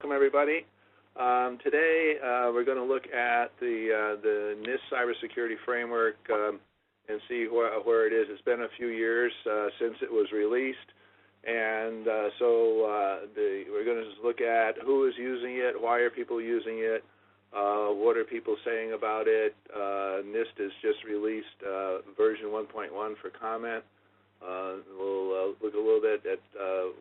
Welcome, everybody. Today, we're going to look at the NIST Cybersecurity Framework and see where it is. It's been a few years since it was released, and we're going to just look at who is using it, why are people using it, what are people saying about it. NIST has just released version 1.1 for comment. We'll look a little bit at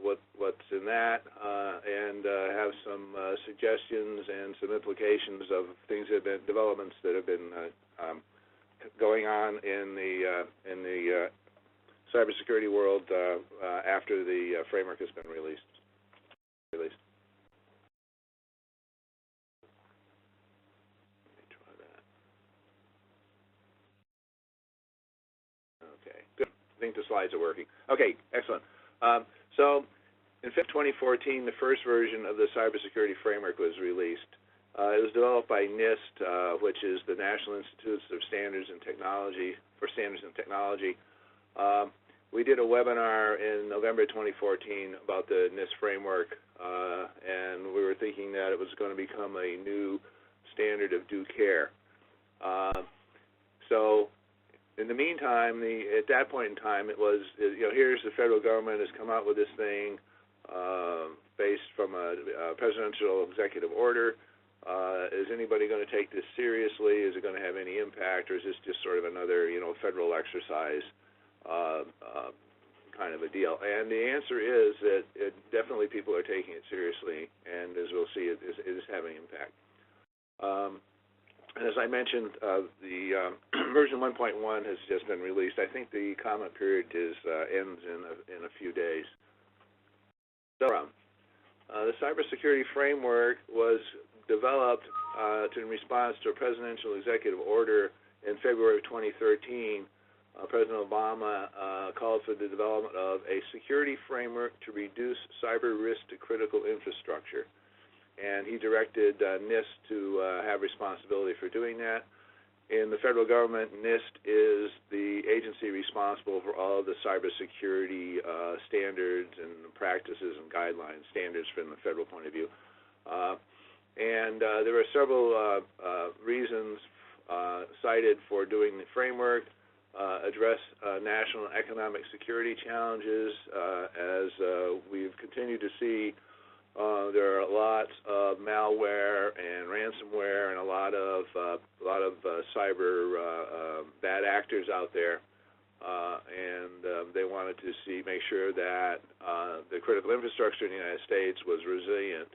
what's in that and have some suggestions and some implications of things that have been developments that have been going on in the cybersecurity world after the framework has been released. I think the slides are working. Okay, excellent. So in 2014, the first version of the Cybersecurity Framework was released. It was developed by NIST, which is the National Institutes of Standards and Technology for Standards and Technology. We did a webinar in November 2014 about the NIST framework, and we were thinking that it was going to become a new standard of due care. In the meantime, at that point in time, it was, here's the federal government has come out with this thing based from a presidential executive order. Is anybody going to take this seriously? Is it going to have any impact, or is this just sort of another, federal exercise kind of a deal? And the answer is that definitely people are taking it seriously, and as we'll see, it is having impact. As I mentioned, the version 1.1 has just been released. I think the comment period ends in a few days. So, the Cybersecurity Framework was developed in response to a presidential executive order in February of 2013. President Obama called for the development of a security framework to reduce cyber risk to critical infrastructure. And he directed NIST to have responsibility for doing that. In the federal government, NIST is the agency responsible for all of the cybersecurity standards and practices and guidelines, standards from the federal point of view. There are several reasons cited for doing the framework. Address national and economic security challenges. As we've continued to see, there are lots of malware and ransomware and a lot of cyber bad actors out there, and they wanted to make sure that the critical infrastructure in the United States was resilient,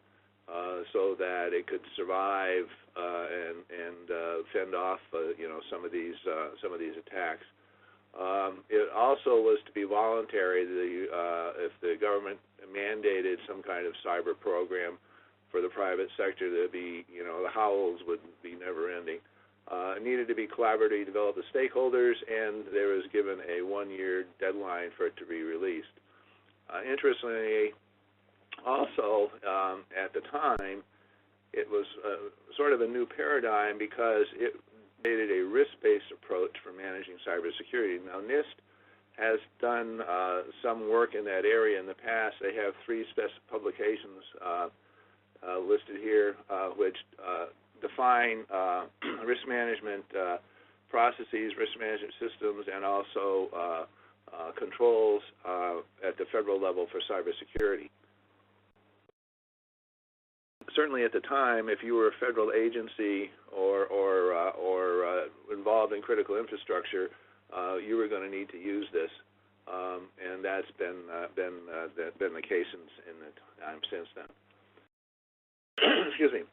so that it could survive and fend off some of these attacks. It also was to be voluntary. If the government mandated some kind of cyber program for the private sector, there'd be, the howls would be never-ending. It needed to be collaboratively developed with stakeholders, and there was given a one-year deadline for it to be released. Interestingly, also at the time, it was sort of a new paradigm because it created a risk-based approach for managing cybersecurity. Now, NIST has done some work in that area in the past. They have 3 publications listed here, which define risk management processes, risk management systems, and also controls at the federal level for cybersecurity. Certainly at the time, if you were a federal agency or involved in critical infrastructure, you were going to need to use this, and that's been the case in the time since then. Excuse me.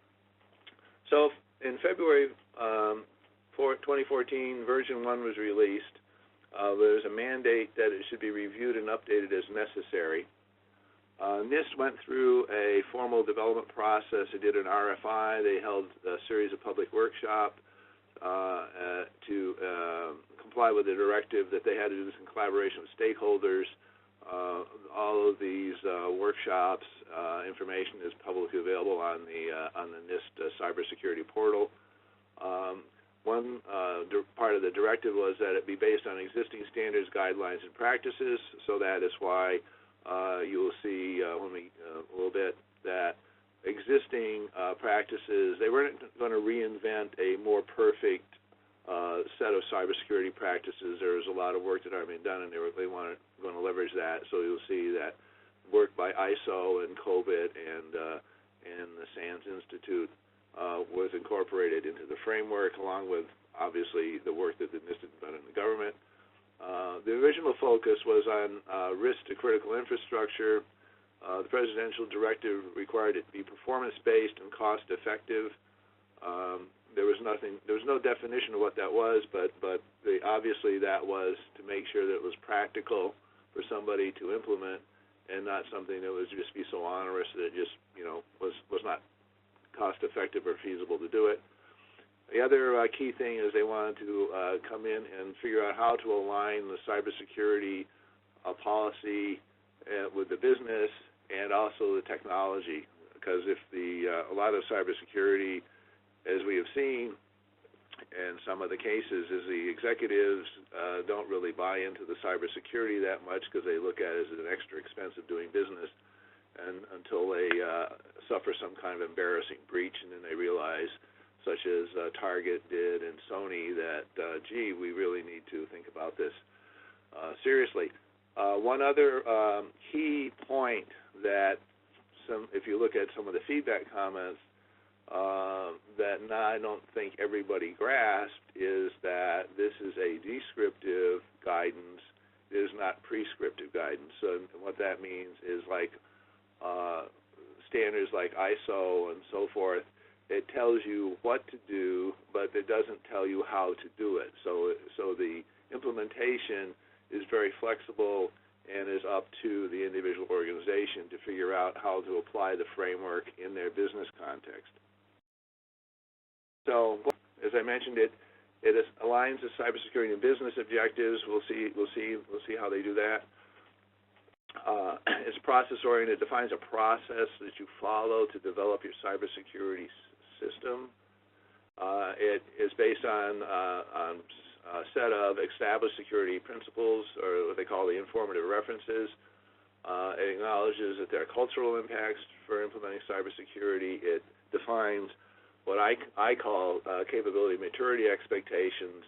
So in February 2014, version 1 was released. There's a mandate that it should be reviewed and updated as necessary. NIST went through a formal development process. They did an RFI. They held a series of public workshops to comply with the directive that they had to do this in collaboration with stakeholders. All of these workshops, information is publicly available on the NIST cybersecurity portal. One part of the directive was that it be based on existing standards, guidelines, and practices. So that is why you will see a little bit that existing practices. They weren't going to reinvent a more perfect set of cybersecurity practices. There was a lot of work that had been done, and they going to leverage that. So you'll see that work by ISO and COBIT and the SANS Institute was incorporated into the framework, along with obviously the work that the NIST had done in the government. The original focus was on risk to critical infrastructure. The presidential directive required it to be performance-based and cost-effective. There was no definition of what that was, but obviously that was to make sure that it was practical for somebody to implement, and not something that would just be so onerous that it just was not cost-effective or feasible to do it. The other key thing is they wanted to come in and figure out how to align the cybersecurity policy with the business and also the technology, because if a lot of cybersecurity, as we have seen in some of the cases, is the executives don't really buy into the cybersecurity that much because they look at it as an extra expense of doing business, and until they suffer some kind of embarrassing breach, and then they realize, such as Target did and Sony, that, gee, we really need to think about this seriously. One other key point that if you look at some of the feedback comments, that I don't think everybody grasped, is that this is a descriptive guidance. It is not prescriptive guidance. So what that means is, like standards like ISO and so forth, it tells you what to do, but it doesn't tell you how to do it. So the implementation is very flexible and is up to the individual organization to figure out how to apply the framework in their business context. So, as I mentioned, it aligns the cybersecurity and business objectives. We'll see how they do that. It's process-oriented. It defines a process that you follow to develop your cybersecurity system. It is based on a set of established security principles, or what they call the informative references. It acknowledges that there are cultural impacts for implementing cybersecurity. It defines what I call capability maturity expectations,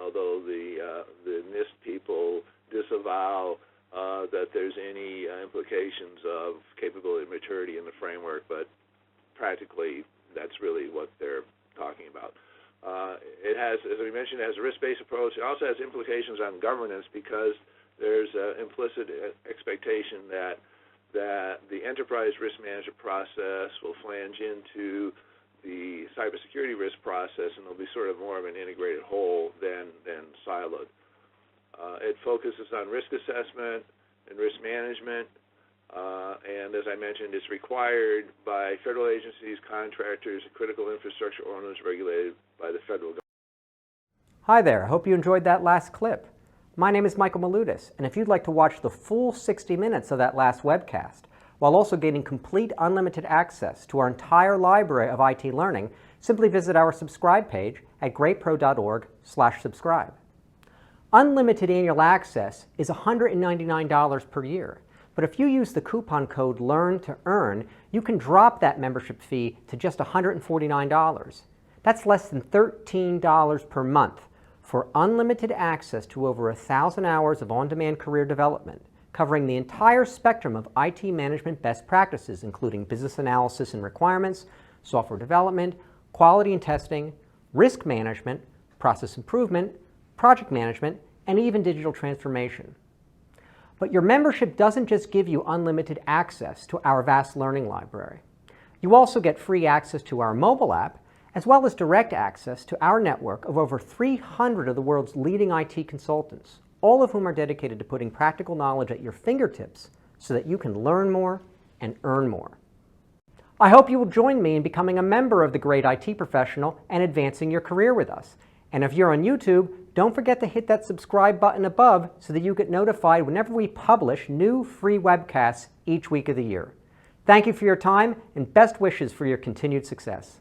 although the NIST people disavow that there's any implications of capability maturity in the framework, but practically that's really what they're talking about. It has, as we mentioned, it has a risk-based approach. It also has implications on governance, because there's an implicit expectation that the enterprise risk management process will flange into the cybersecurity risk process, and it'll be sort of more of an integrated whole than siloed. It focuses on risk assessment and risk management, and as I mentioned, it's required by federal agencies, contractors, and critical infrastructure owners regulated by the federal government. Hi there, I hope you enjoyed that last clip. My name is Michael Malutis, and if you'd like to watch the full 60 minutes of that last webcast, while also gaining complete unlimited access to our entire library of IT learning, simply visit our subscribe page at greatpro.org/subscribe. Unlimited annual access is $199 per year, but if you use the coupon code LEARN2EARN, you can drop that membership fee to just $149. That's less than $13 per month for unlimited access to over 1,000 hours of on-demand career development, covering the entire spectrum of IT management best practices, including business analysis and requirements, software development, quality and testing, risk management, process improvement, project management, and even digital transformation. But your membership doesn't just give you unlimited access to our vast learning library. You also get free access to our mobile app, as well as direct access to our network of over 300 of the world's leading IT consultants, all of whom are dedicated to putting practical knowledge at your fingertips so that you can learn more and earn more. I hope you will join me in becoming a member of the Great IT Professional and advancing your career with us. And if you're on YouTube, don't forget to hit that subscribe button above so that you get notified whenever we publish new free webcasts each week of the year. Thank you for your time, and best wishes for your continued success.